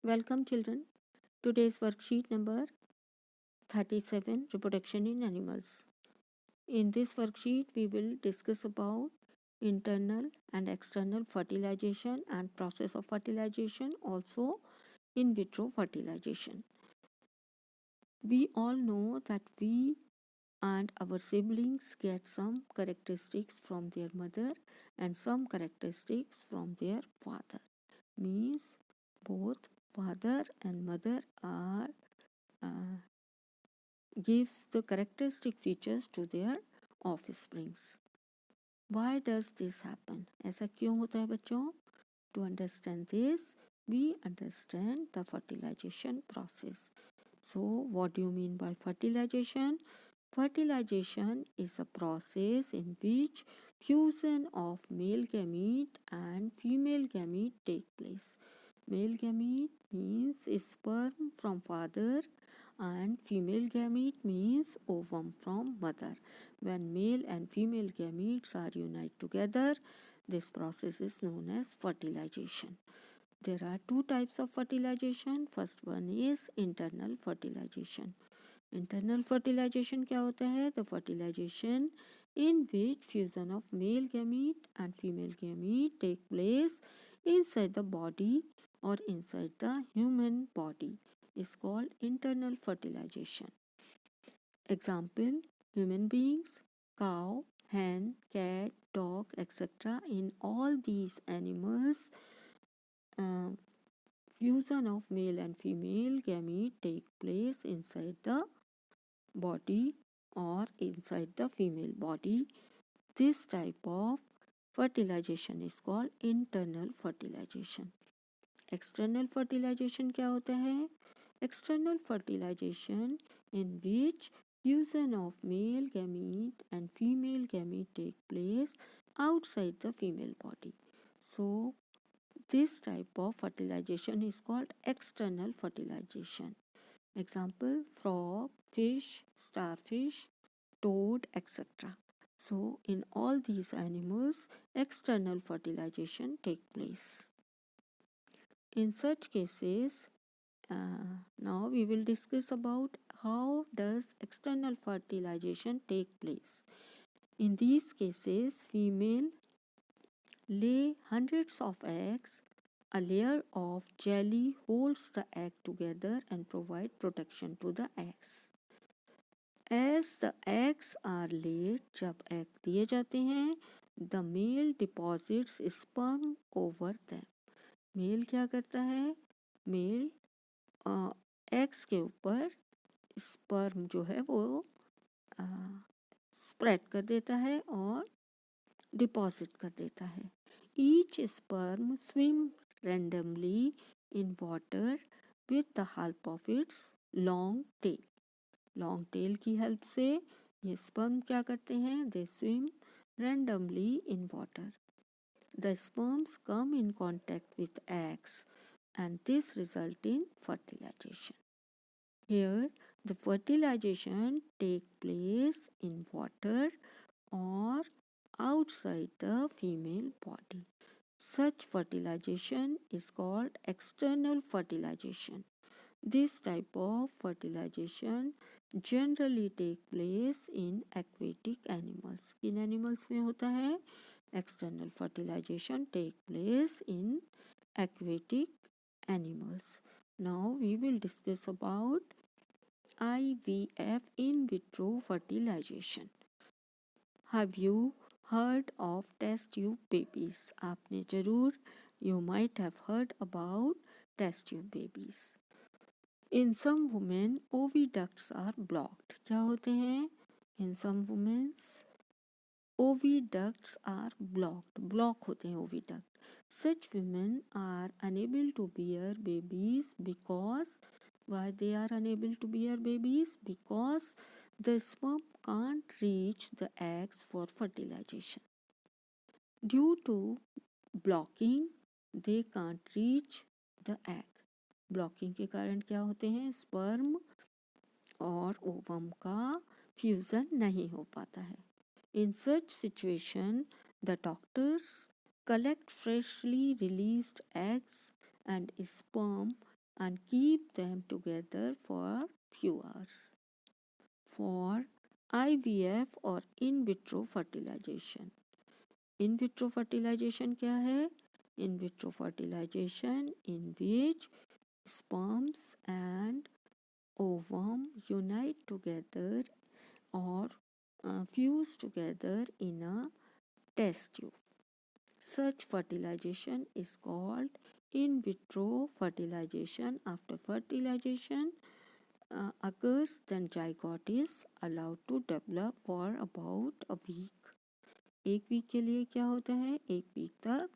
Welcome children. Today's worksheet number 37, Reproduction in Animals. In this worksheet we will discuss about internal and external fertilization and process of fertilization, also in vitro fertilization. We all know that we and our siblings get some characteristics from their mother and some characteristics from their father. Means both father and mother are gives the characteristic features to their offsprings. Why does this happen? ऐसा क्यों होता है बच्चों? To understand this, we understand the fertilization process. So, what do you mean by fertilization? Fertilization is a process in which fusion of male gamete and female gamete take place. Male gamete means sperm from father and female gamete means ovum from mother. When male and female gametes are united together, this process is known as fertilization. There are two types of fertilization. First one is internal fertilization. Internal fertilization क्या होता है? The fertilization in which fusion of male gamete and female gamete take place inside the body or inside the human body is called internal fertilization. Example, human beings, cow, hen, cat, dog, etc. In all these animals, fusion of male and female gamete take place inside the body or inside the female body. This type of fertilization is called internal fertilization. External fertilization क्या होता है? External fertilization in which fusion of male gamete and female gamete take place outside the female body. So, this type of fertilization is called external fertilization. Example, frog, fish, starfish, toad, etc. So, in all these animals, external fertilization take place. In such cases, now we will discuss about how does external fertilization take place. In these cases, female lay hundreds of eggs. A layer of jelly holds the egg together and provide protection to the eggs. As the eggs are laid, जब egg दिए जाते हैं, the male deposits sperm over them. Male क्या करता है? Male eggs के ऊपर sperm जो है वो स्प्रेड कर देता है और डिपॉजिट कर देता है. Each sperm swim randomly in water with the help of its long tail. Long tail की हेल्प से ये स्पर्म क्या करते हैं? दे swim randomly in water. The sperms come in contact with eggs and this result in fertilization. Here the fertilization take place in water or outside the female body. Such fertilization is called external fertilization. This type of fertilization generally take place in aquatic animals. किन animals में होता है? External fertilization take place in aquatic animals. Now we will discuss about IVF, in vitro fertilization. Have you heard of test tube babies? आपने जरूर you might have heard about test tube babies. In some women oviducts are blocked. क्या होते हैं? In some women's oviducts are blocked. Block होते हैं oviduct. Such women are unable to bear babies because why they are unable to bear babies? Because the sperm can't reach the eggs for fertilization. Due to blocking, they can't reach the egg. Blocking के कारण क्या होते हैं? Sperm और ovum का fusion नहीं हो पाता है. In such situation, the doctors collect freshly released eggs and sperm and keep them together for few hours. For IVF or in vitro fertilization. In vitro fertilization क्या है? In vitro fertilization in which sperms and ovum unite together or fuse together in a test tube. Such fertilization is called in vitro fertilization. After fertilization occurs, then zygote is allowed to develop for about a week. एक week के लिए क्या होता है? एक week तक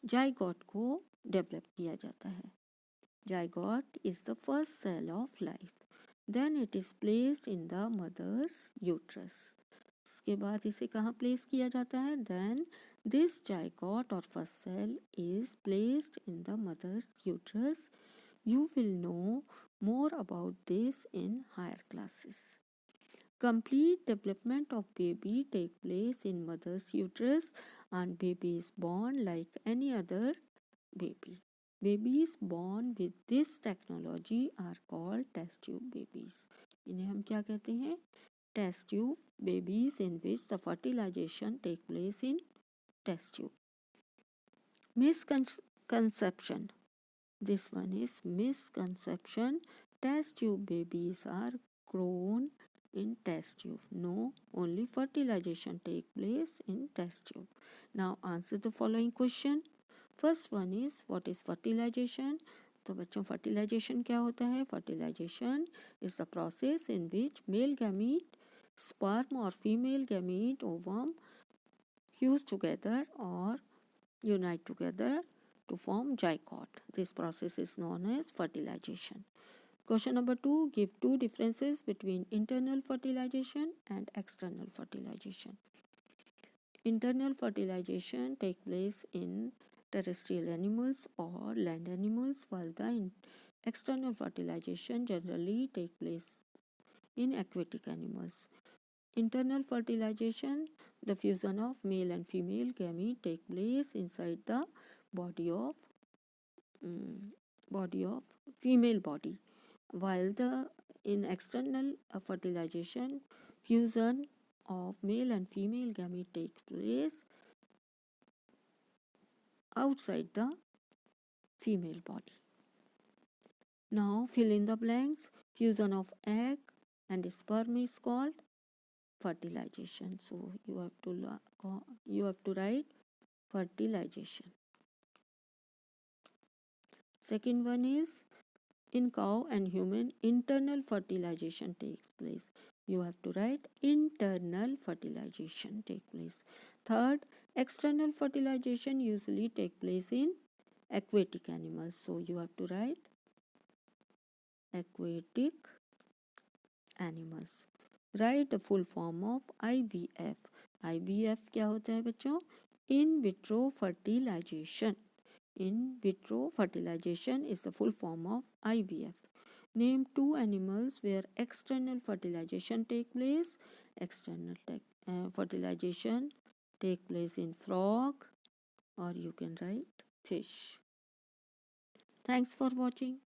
zygote को develop किया जाता है. Zygote is the first cell of life. Then it is placed in the mother's uterus. इसके बाद इसे कहाँ प्लेस किया जाता है? Then this zygote or first cell is placed in the mother's uterus. You will know more about this in higher classes. Complete development of baby take place in mother's uterus and baby is born like any other baby. Babies born with this technology are called test tube babies. इन्हें हम क्या कहते हैं? Test tube babies in which the fertilization take place in test tube. Misconception. This one is misconception. Test tube babies are grown in test tube. No, only fertilization take place in test tube. Now answer the following question. First one is what is fertilisation. तो बच्चों fertilisation क्या होता है? Fertilisation is the process in which male gamete sperm और female gamete ovum fuse together और unite together to form zygote. This process is known as fertilization. Question number 2. Give two differences between internal fertilization and external fertilization. Internal fertilization take place in terrestrial animals or land animals, while the external fertilization generally take place in aquatic animals. Internal fertilization, the fusion of male and female gamete take place inside the body of female body, while the in external fertilization, fusion of male and female gamete take place outside the female body. Now fill in the blanks. Fusion of egg and sperm is called fertilization. So you have to write fertilization. Second one is in cow and human internal fertilization takes place. You have to write internal fertilization take place. Third, external fertilization usually take place in aquatic animals. So you have to write aquatic animals. Write the full form of IVF. IVF क्या होता है बच्चों? In vitro fertilization. In vitro fertilization is the full form of IVF. Name two animals where external fertilization take place. External fertilization take place in frog, or you can write fish. Thanks for watching.